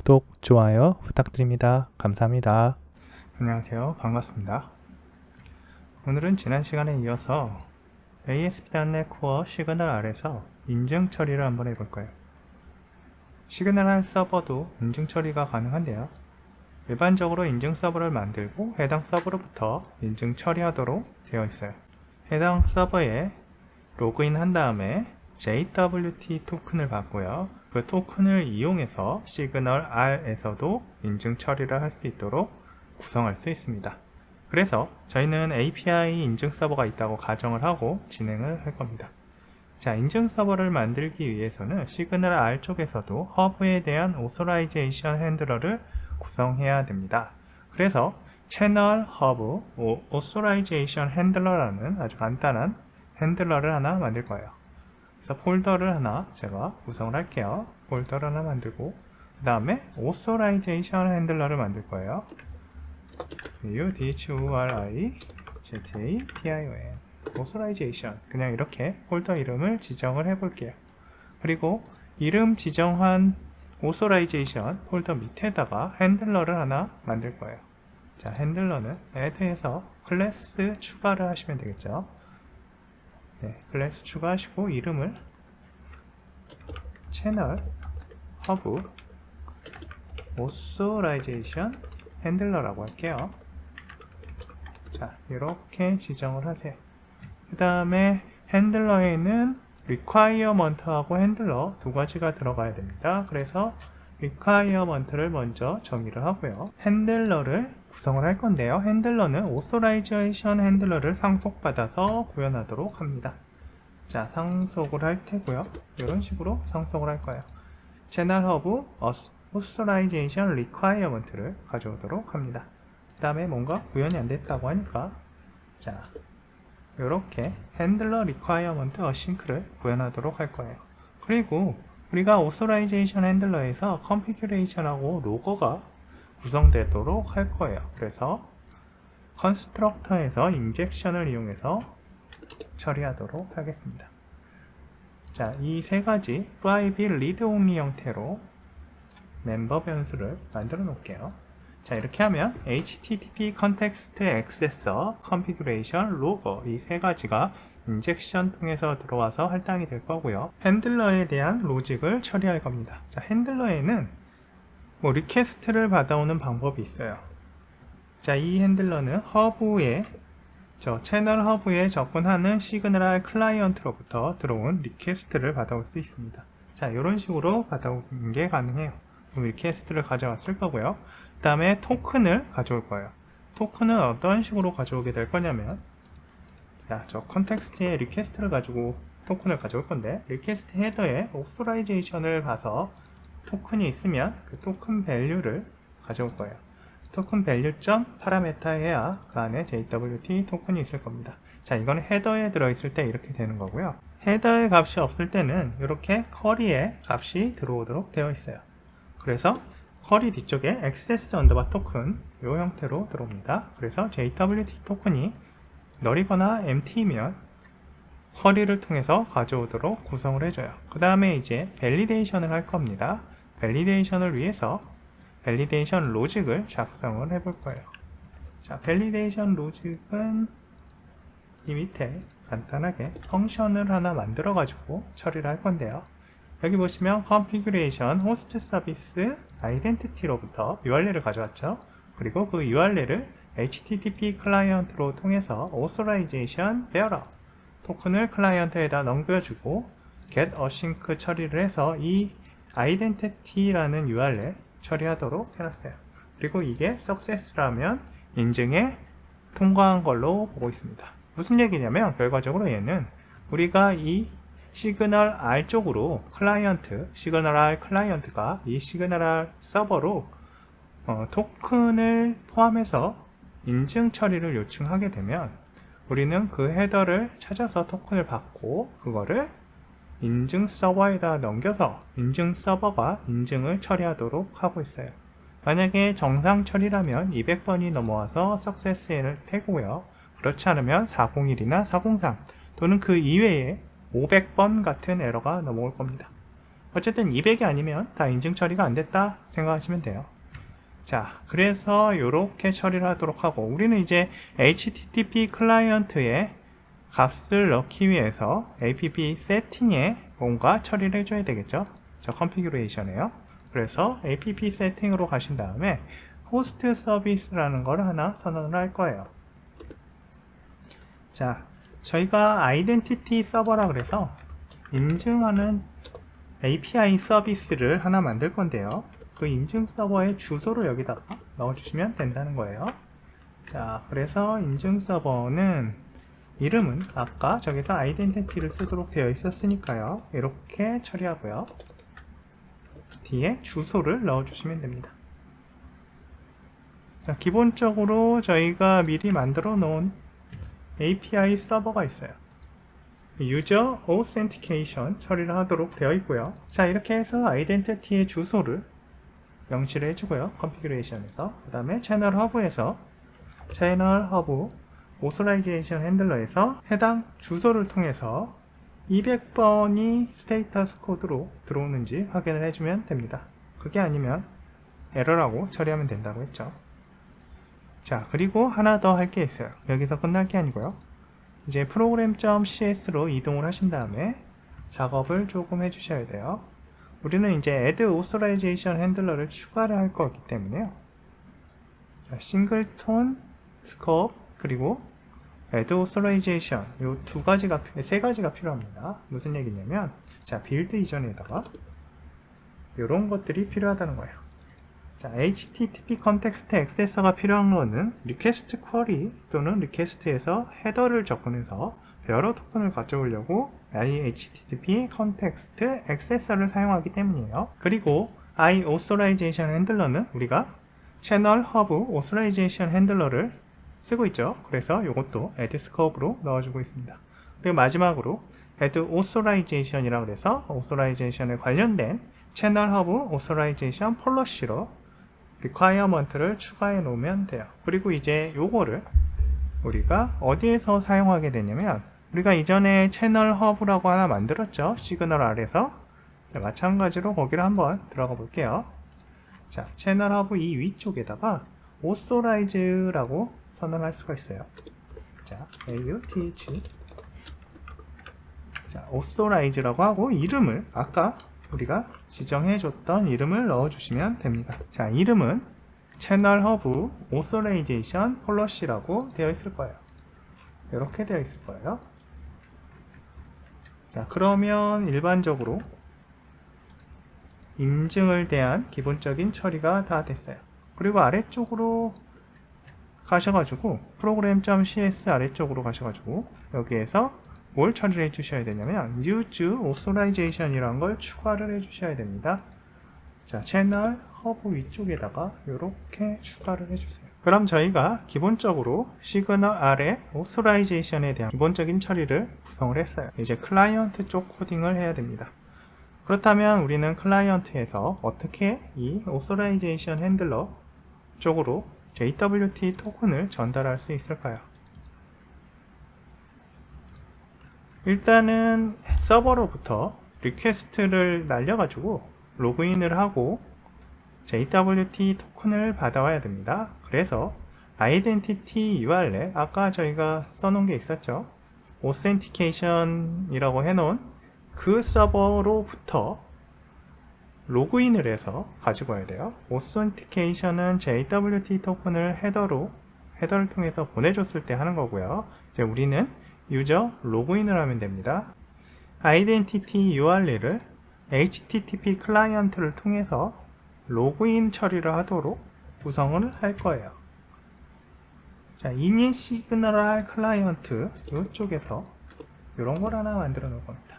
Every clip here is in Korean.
구독, 좋아요 부탁드립니다. 감사합니다. 안녕하세요. 반갑습니다. 오늘은 지난 시간에 이어서 ASP.NET Core 시그널 R에서 인증 처리를 한번 해볼 거예요. 시그널 R 서버도 인증 처리가 가능한데요. 일반적으로 인증 서버를 만들고 해당 서버로부터 인증 처리하도록 되어 있어요. 해당 서버에 로그인 한 다음에 JWT 토큰을 받고요. 그 토큰을 이용해서 시그널 R에서도 인증 처리를 할 수 있도록 구성할 수 있습니다. 그래서 저희는 API 인증 서버가 있다고 가정을 하고 진행을 할 겁니다. 자, 인증 서버를 만들기 위해서는 시그널 R 쪽에서도 허브에 대한 오소라이제이션 핸들러를 구성해야 됩니다. 그래서 채널 허브 오소라이제이션 핸들러라는 아주 간단한 핸들러를 하나 만들 거예요. 그래서 폴더를 하나 제가 구성을 할게요. 폴더를 하나 만들고 그 다음에 오소라이제이션 핸들러를 만들 거예요. UDHORIZATION 오소라이제이션 그냥 이렇게 폴더 이름을 지정을 해 볼게요. 그리고 이름 지정한 오소라이제이션 폴더 밑에다가 핸들러를 하나 만들 거예요. 자, 핸들러는 add에서 클래스 추가를 하시면 되겠죠. 네, 클래스 추가하시고 이름을 채널 허브 오소라이제이션 핸들러라고 할게요. 자, 이렇게 지정을 하세요. 그 다음에 핸들러에는 requirement하고 핸들러 두 가지가 들어가야 됩니다. 그래서 requirement를 먼저 정의를 하고요. 핸들러를 구성을 할 건데요. 핸들러는 authorization 핸들러를 상속받아서 구현하도록 합니다. 자, 상속을 할 테고요. 이런 식으로 상속을 할 거예요. 채널 허브 authorization requirement를 가져오도록 합니다. 그 다음에 뭔가 구현이 안 됐다고 하니까 자, 이렇게 핸들러 requirement async를 구현하도록 할 거예요. 그리고 우리가 authorization 핸들러에서 configuration하고 로거가 구성되도록 할 거예요. 그래서 constructor에서 injection을 이용해서 처리하도록 하겠습니다. 자, 이 세 가지 private read only 형태로 멤버 변수를 만들어 놓을게요. 자, 이렇게 하면 HTTP context accessor, configuration, logger 이 세 가지가 인젝션 통해서 들어와서 할당이 될 거고요. 핸들러에 대한 로직을 처리할 겁니다. 자, 핸들러에는 리퀘스트를 받아오는 방법이 있어요. 자, 이 핸들러는 허브에 채널 허브에 접근하는 시그널 R 클라이언트로부터 들어온 리퀘스트를 받아올 수 있습니다. 자, 이런 식으로 받아오는 게 가능해요. 리퀘스트를 가져왔을 거고요. 그 다음에 토큰을 가져올 거예요. 토큰은 어떤 식으로 가져오게 될 거냐면 자, 저 컨텍스트에 리퀘스트를 가지고 토큰을 가져올 건데 리퀘스트 헤더에 오소라이제이션을 봐서 토큰이 있으면 그 토큰 밸류를 가져올 거예요. 토큰 밸류.점 파라메타 해야 그 안에 JWT 토큰이 있을 겁니다. 자, 이거는 헤더에 들어있을 때 이렇게 되는 거고요. 헤더의 값이 없을 때는 이렇게 쿼리에 값이 들어오도록 되어 있어요. 그래서 쿼리 뒤쪽에 access underbar token 이 형태로 들어옵니다. 그래서 JWT 토큰이 널이거나 empty면 쿼리를 통해서 가져오도록 구성을 해줘요. 그 다음에 이제 밸리데이션을 할 겁니다. 밸리데이션을 위해서 밸리데이션 로직을 작성을 해볼 거예요. 자, 밸리데이션 로직은 이 밑에 간단하게 펑션을 하나 만들어 가지고 처리를 할 건데요. 여기 보시면 configuration host service identity로부터 URL을 가져왔죠. 그리고 그 URL을 HTTP 클라이언트로 통해서 authorization bearer 토큰을 클라이언트에다 넘겨주고 get async 처리를 해서 이 identity라는 URL 처리하도록 해놨어요. 그리고 이게 success라면 인증에 통과한 걸로 보고 있습니다. 무슨 얘기냐면 결과적으로 얘는 우리가 이 시그널 R 쪽으로 클라이언트, 시그널 R 클라이언트가 이 시그널 R 서버로 토큰을 포함해서 인증 처리를 요청하게 되면 우리는 그 헤더를 찾아서 토큰을 받고 그거를 인증 서버에다 넘겨서 인증 서버가 인증을 처리하도록 하고 있어요. 만약에 정상 처리라면 200번이 넘어와서 success를 태고요. 그렇지 않으면 401이나 403 또는 그 이외에 500번 같은 에러가 넘어올 겁니다. 어쨌든 200이 아니면 다 인증 처리가 안 됐다 생각하시면 돼요. 자, 그래서 이렇게 처리를 하도록 하고, 우리는 이제 HTTP 클라이언트에 값을 넣기 위해서 app 세팅에 뭔가 처리를 해줘야 되겠죠. 저 컨피규레이션에요. 그래서 app 세팅으로 가신 다음에 호스트 서비스라는 걸 하나 선언을 할 거예요. 자, 저희가 아이덴티티 서버라 그래서 인증하는 API 서비스를 하나 만들 건데요. 그 인증 서버의 주소를 여기다가 넣어주시면 된다는 거예요. 자, 그래서 인증 서버는 이름은 아까 저기서 아이덴티티를 쓰도록 되어 있었으니까요. 이렇게 처리하고요. 뒤에 주소를 넣어주시면 됩니다. 자, 기본적으로 저희가 미리 만들어 놓은 API 서버가 있어요. 유저 오센티케이션 처리를 하도록 되어 있고요. 자, 이렇게 해서 아이덴티티의 주소를 명시를 해주고요. 컨피그레이션에서 그 다음에 채널 허브에서 채널 허브 오소라이제이션 핸들러에서 해당 주소를 통해서 200번이 스테이터스 코드로 들어오는지 확인을 해주면 됩니다. 그게 아니면 에러라고 처리하면 된다고 했죠. 자, 그리고 하나 더 할 게 있어요. 여기서 끝날 게 아니고요. 이제 program.cs로 이동을 하신 다음에 작업을 조금 해주셔야 돼요. 우리는 이제 add authorization handler를 추가를 할 거기 때문에요. 자, singleton, scope, 그리고 add authorization 이 세 가지가 필요합니다. 무슨 얘기냐면, 자, 빌드 이전에다가 이런 것들이 필요하다는 거예요. 자, HTTP 컨텍스트 액세서가 필요한 거는 리퀘스트 쿼리 또는 리퀘스트에서 헤더를 접근해서 베어러 토큰을 가져오려고 HTTP 컨텍스트 액세서를 사용하기 때문이에요. 그리고 iAuthorization 핸들러는 우리가 채널 허브 Authorization 핸들러를 쓰고 있죠. 그래서 이것도 add scope로 넣어주고 있습니다. 그리고 마지막으로 add authorization이라고 해서 authorization에 관련된 채널 허브 Authorization 폴러시로 requirement를 추가해 놓으면 돼요. 그리고 이제 요거를 우리가 어디에서 사용하게 되냐면, 우리가 이전에 채널 허브라고 하나 만들었죠. 시그널 아래서. 자, 마찬가지로 거기를 한번 들어가 볼게요. 자, 채널 허브 이 위쪽에다가 authorize라고 선언할 수가 있어요. 자, auth 자, authorize라고 하고 이름을 아까 우리가 지정해줬던 이름을 넣어주시면 됩니다. 자, 이름은 채널 허브 오소라이제이션 폴러시라고 되어 있을 거예요. 이렇게 되어 있을 거예요. 자, 그러면 일반적으로 인증을 대한 기본적인 처리가 다 됐어요. 그리고 아래쪽으로 가셔가지고 program.cs 아래쪽으로 가셔가지고 여기에서 뭘 처리를 해주셔야 되냐면 use authorization 이라는 걸 추가를 해주셔야 됩니다. 자, 채널 허브 위쪽에다가 이렇게 추가를 해주세요. 그럼 저희가 기본적으로 시그널 아래 authorization에 대한 기본적인 처리를 구성을 했어요. 이제 클라이언트 쪽 코딩을 해야 됩니다. 그렇다면 우리는 클라이언트에서 어떻게 이 authorization 핸들러 쪽으로 JWT 토큰을 전달할 수 있을까요? 일단은 서버로부터 리퀘스트를 날려가지고 로그인을 하고 JWT 토큰을 받아와야 됩니다. 그래서 아이덴티티 URL 아까 저희가 써놓은 게 있었죠. 오센티케이션이라고 해놓은 그 서버로부터 로그인을 해서 가지고 와야 돼요. 오센티케이션은 JWT 토큰을 헤더를 통해서 보내줬을 때 하는 거고요. 이제 우리는 유저 로그인을 하면 됩니다. 아이덴티티 URL을 HTTP 클라이언트를 통해서 로그인 처리를 하도록 구성을 할 거예요. 자, init 시그널 클라이언트 이쪽에서 이런 걸 하나 만들어 놓을 겁니다.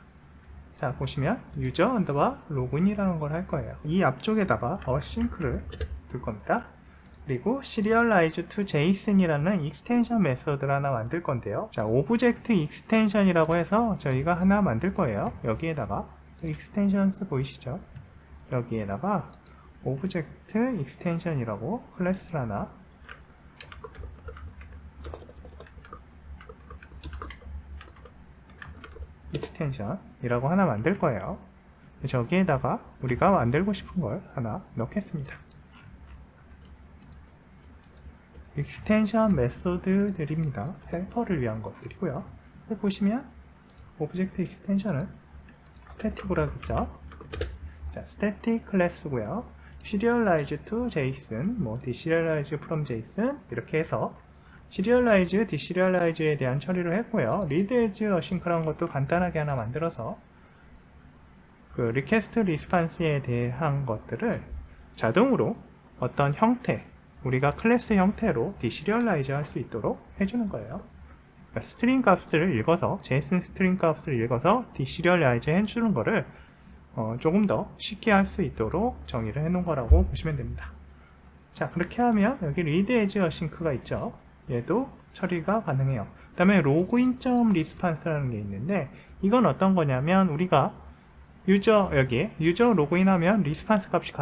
자, 보시면 유저 언더바 로그인이라는 걸 할 거예요. 이 앞쪽에다가 어싱크를 둘 겁니다. 그리고 serialize to JSON이라는 익스텐션 메서드를 하나 만들 건데요. 자, 오브젝트 익스텐션이라고 해서 저희가 하나 만들 거예요. 여기에다가 익스텐션스 보이시죠? 여기에다가 오브젝트 익스텐션이라고 클래스를 하나 익스텐션이라고 하나 만들 거예요. 저기에다가 우리가 만들고 싶은 걸 하나 넣겠습니다. 익스텐션 메소드들입니다. 헬퍼를 위한 것들이고요. 여기 보시면 오브젝트 익스텐션은 스태틱으로 하겠죠. 자, static 클래스고요. serialize to JSON, deserialize from JSON 이렇게 해서 serialize, deserialize에 대한 처리를 했고요. read as async라는 것도 간단하게 하나 만들어서 그 request response에 대한 것들을 자동으로 어떤 형태, 우리가 클래스 형태로 deserialize 할 수 있도록 해주는 거예요. 그러니까 스트링 값을 읽어서, JSON 스트링 값을 읽어서 deserialize 해주는 거를 조금 더 쉽게 할 수 있도록 정의를 해 놓은 거라고 보시면 됩니다. 자, 그렇게 하면 여기 read as async가 있죠. 얘도 처리가 가능해요. 그 다음에 login.response라는 게 있는데, 이건 어떤 거냐면 우리가 여기에 유저 로그인하면 리스판스 값이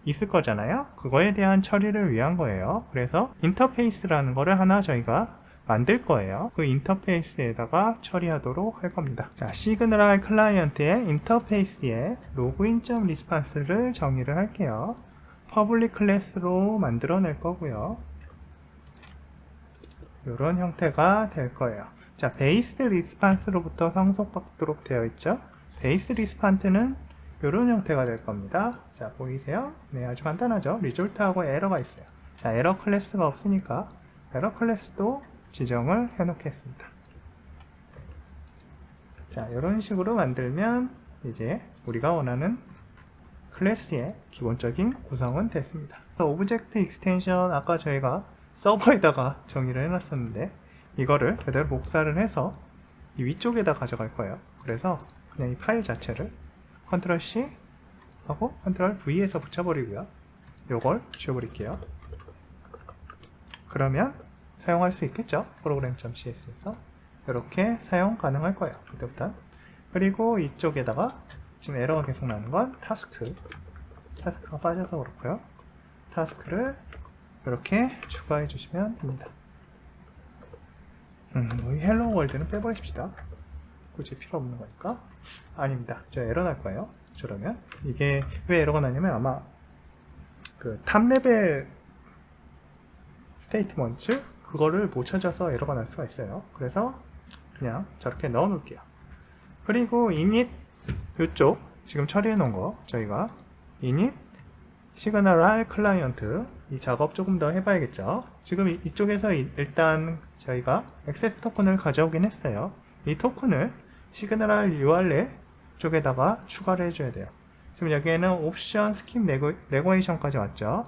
있을 거잖아요. 그거에 대한 처리를 위한 거예요. 그래서 인터페이스라는 거를 하나 저희가 만들 거예요. 그 인터페이스에다가 처리하도록 할 겁니다. 자, 시그널 클라이언트의 인터페이스에 login.response를 정의를 할게요. 퍼블릭 클래스로 만들어낼 거고요. 이런 형태가 될 거예요. 자, 베이스 리스판스로부터 상속받도록 되어 있죠. 베이스 리스판트는 이런 형태가 될 겁니다. 자, 보이세요? 네, 아주 간단하죠. 리졸트하고 에러가 있어요. 자, 에러 클래스가 없으니까 에러 클래스도 지정을 해 놓겠습니다. 자, 이런 식으로 만들면 이제 우리가 원하는 클래스의 기본적인 구성은 됐습니다. 오브젝트 익스텐션 아까 저희가 서버에다가 정의를 해놨었는데 이거를 그대로 복사를 해서 이 위쪽에다 가져갈 거예요. 그래서 그냥 이 파일 자체를 컨트롤 C 하고 컨트롤 V에서 붙여버리고요. 요걸 지워버릴게요. 그러면 사용할 수 있겠죠? program.cs에서 이렇게 사용 가능할 거예요. 그때부터. 그리고 이쪽에다가 지금 에러가 계속 나는 건 타스크가 빠져서 그렇고요. 타스크를 이렇게 추가해 주시면 됩니다. 이 헬로 월드는 빼버리십시다. 굳이 필요 없는 거니까. 아닙니다. 저 에러 날 거예요. 저러면 이게 왜 에러가 나냐면 아마 그 탑레벨 스테이트먼트 그거를 못 찾아서 에러가 날 수가 있어요. 그래서 그냥 저렇게 넣어 놓을게요. 그리고 init 이쪽 지금 처리해 놓은 거 저희가 init 시그널 클라이언트 이 작업 조금 더 해봐야겠죠. 지금 이쪽에서 일단 저희가 액세스 토큰을 가져오긴 했어요. 이 토큰을 시그널 URL 쪽에다가 추가를 해줘야 돼요. 지금 여기에는 옵션 스킵 네고에이션까지 왔죠.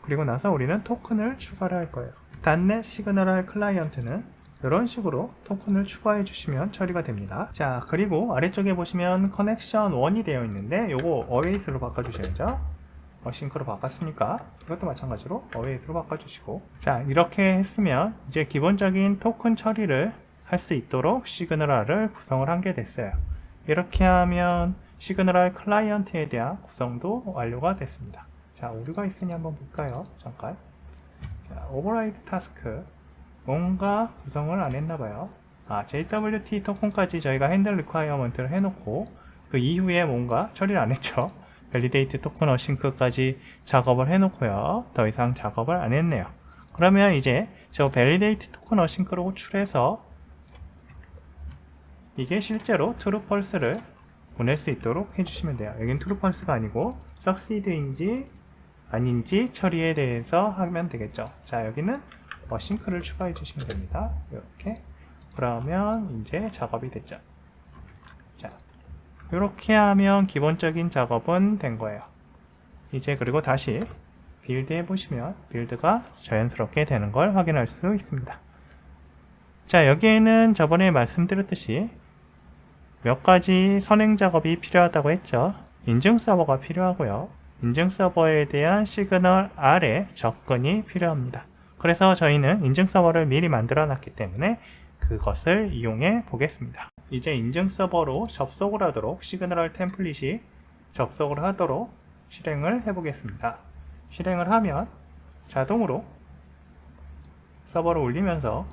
그리고 나서 우리는 토큰을 추가를 할 거예요. .NET 시그널 클라이언트는 이런 식으로 토큰을 추가해 주시면 처리가 됩니다. 자, 그리고 아래쪽에 보시면 커넥션 1이 되어 있는데 요거 어웨이스로 바꿔주셔야죠. 싱크로 바꿨으니까 이것도 마찬가지로 어웨이스로 바꿔주시고, 자, 이렇게 했으면 이제 기본적인 토큰 처리를 할 수 있도록 시그널을 구성을 한 게 됐어요. 이렇게 하면 시그널 클라이언트에 대한 구성도 완료가 됐습니다. 자, 오류가 있으니 한번 볼까요? 잠깐. 자, 오버라이드 타스크 뭔가 구성을 안 했나봐요. JWT 토큰까지 저희가 핸들 리콰이어먼트를 해놓고 그 이후에 뭔가 처리를 안 했죠. 밸리데이트 토큰 어싱크까지 작업을 해놓고요. 더 이상 작업을 안 했네요. 그러면 이제 저 밸리데이트 토큰 어싱크로 호출해서 이게 실제로 true pulse를 보낼 수 있도록 해주시면 돼요. 여긴 true pulse가 아니고 succeed인지 아닌지 처리에 대해서 하면 되겠죠. 자, 여기는 싱크를 추가해 주시면 됩니다. 이렇게. 그러면 이제 작업이 됐죠. 자, 이렇게 하면 기본적인 작업은 된 거예요. 이제 그리고 다시 빌드 해보시면 빌드가 자연스럽게 되는 걸 확인할 수 있습니다. 자, 여기에는 저번에 말씀드렸듯이 몇 가지 선행 작업이 필요하다고 했죠. 인증 서버가 필요하고요. 인증 서버에 대한 시그널 R의 접근이 필요합니다. 그래서 저희는 인증 서버를 미리 만들어 놨기 때문에 그것을 이용해 보겠습니다. 이제 인증 서버로 접속을 하도록 시그널 템플릿이 접속을 하도록 실행을 해 보겠습니다. 실행을 하면 자동으로 서버를 올리면서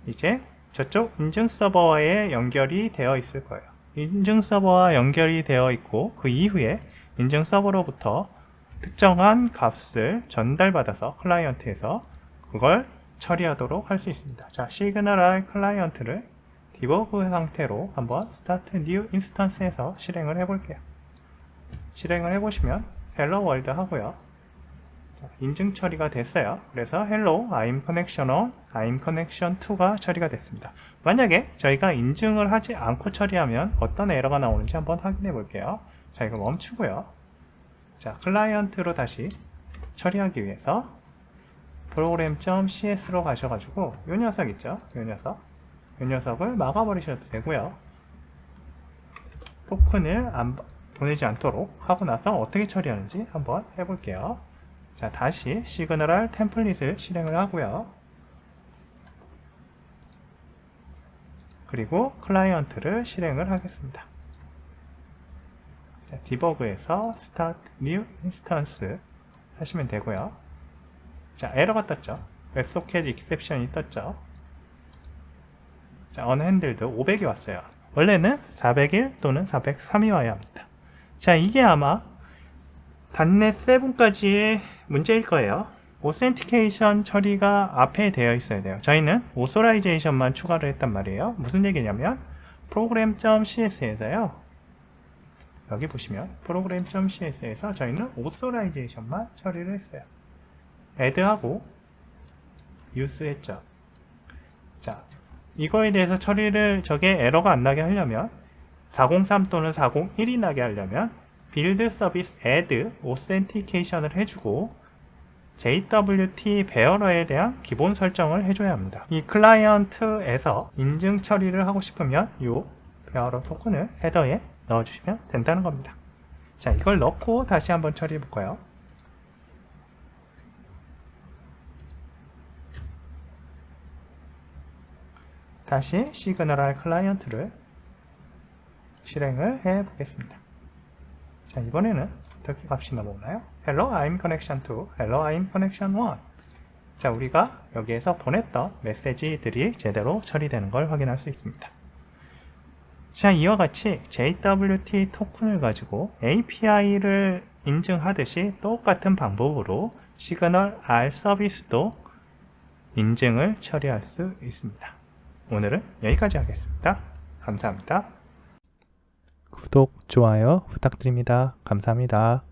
이제 저쪽 인증 서버에 연결이 되어 있을 거예요. 인증 서버와 연결이 되어 있고 그 이후에 인증 서버로부터 특정한 값을 전달받아서 클라이언트에서 그걸 처리하도록 할 수 있습니다. 자, 시그널R 클라이언트를 디버그 상태로 한번 Start New Instance에서 실행을 해볼게요. 실행을 해보시면 Hello World 하고요. 자, 인증 처리가 됐어요. 그래서 Hello, I'm Connection 1, I'm Connection 2가 처리가 됐습니다. 만약에 저희가 인증을 하지 않고 처리하면 어떤 에러가 나오는지 한번 확인해 볼게요. 자, 이거 멈추고요. 자, 클라이언트로 다시 처리하기 위해서 program.cs로 가셔가지고 이 녀석 있죠? 이 녀석을 막아버리셔도 되고요. 토큰을 보내지 않도록 하고 나서 어떻게 처리하는지 한번 해볼게요. 자, 다시 시그널R 템플릿을 실행을 하고요. 그리고 클라이언트를 실행을 하겠습니다. 자, 디버그에서 Start New Instance 하시면 되고요. 자, 에러가 떴죠. 웹소켓 익셉션이 떴죠. 자, unhandled 500이 왔어요. 원래는 401 또는 403이 와야 합니다. 자, 이게 아마 .NET 7까지의 문제일 거예요. 오센티케이션 처리가 앞에 되어 있어야 돼요. 저희는 오소라이제이션만 추가를 했단 말이에요. 무슨 얘기냐면 program.cs에서요. 여기 보시면 program.cs에서 저희는 오소라이제이션만 처리를 했어요. add하고 use 했죠. 자, 이거에 대해서 처리를 저게 에러가 안 나게 하려면 403 또는 401이 나게 하려면 build service add authentication을 해주고 JWT bearer에 대한 기본 설정을 해줘야 합니다. 이 클라이언트에서 인증 처리를 하고 싶으면 이 bearer 토큰을 헤더에 넣어주시면 된다는 겁니다. 자, 이걸 넣고 다시 한번 처리해 볼까요? 다시 시그널R 클라이언트를 실행을 해 보겠습니다. 자, 이번에는 어떻게 값이 넘어오나요? Hello, I'm Connection 2, Hello, I'm Connection 1. 자, 우리가 여기에서 보냈던 메시지들이 제대로 처리되는 걸 확인할 수 있습니다. 자, 이와 같이 JWT 토큰을 가지고 API를 인증하듯이 똑같은 방법으로 시그널R 서비스도 인증을 처리할 수 있습니다. 오늘은 여기까지 하겠습니다. 감사합니다. 구독, 좋아요 부탁드립니다. 감사합니다.